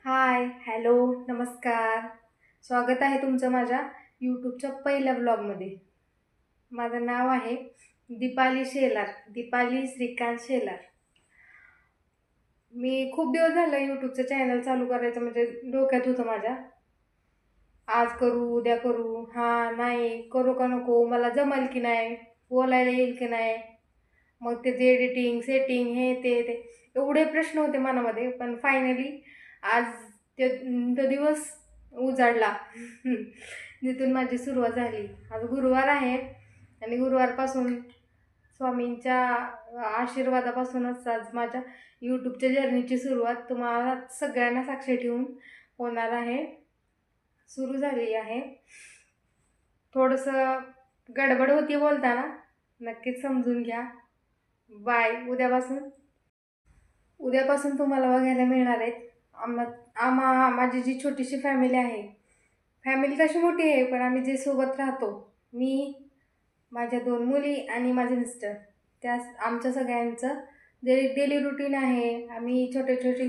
हाय, hello, नमस्कार. स्वागत आहे तुमचं माझ्या यूट्यूबच्या पहिल्या ब्लॉगमध्ये. माझं नाव आहे दीपाली शेलार, दीपाली श्रीकांत शेलार. मी खूप दिवस झालं यूट्यूबचं चॅनल चालू करायचं म्हणजे डोक्यात होतं माझ्या. आज करू, उद्या करू, नाही, करू का नको, मला जमेल की नाही, बोलायला येईल की नाही, मग त्याचे एडिटिंग, सेटिंग, हे ते एवढे प्रश्न होते मनामध्ये. पण फायनली आज ते तो दिवस उजाडला. जिथून माझी सुरुवात झाली. आज गुरुवार आहे आणि गुरुवारपासून स्वामींच्या आशीर्वादापासूनच आज माझ्या यूट्यूबच्या जर्नीची सुरुवात तुम्हाला सगळ्यांना साक्षी ठेवून होणार आहे, सुरू झाली आहे. थोडंसं गडबड होती बोलताना, नक्कीच समजून घ्या. बाय. उद्यापासून तुम्हाला बघायला मिळणार आहेत माझी जी छोटीशी फॅमिली आहे. फॅमिली तशी मोठी आहे, पण आम्ही जे सोबत राहतो, मी, माझ्या 2 मुली आणि माझे मिस्टर, त्या आमच्या सगळ्यांचं डेली रुटीन आहे. आम्ही छोटे छोटे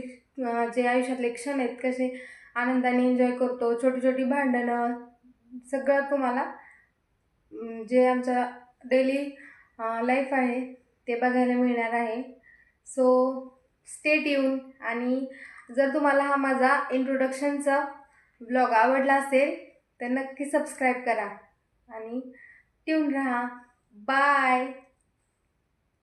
जे आयुष्यातले क्षण आहेत कसे आनंदाने एन्जॉय करतो, छोटी छोटी भांडणं, सगळं तुम्हाला जे आमचा डेली लाईफ आहे ते बघायला मिळणार आहे. So stay tune. आणि जर तुम्हाला हा माझा इंट्रोडक्शनचा ब्लॉग आवडला असेल तर नक्की सबस्क्राईब करा आणि ट्यून राहा. बाय.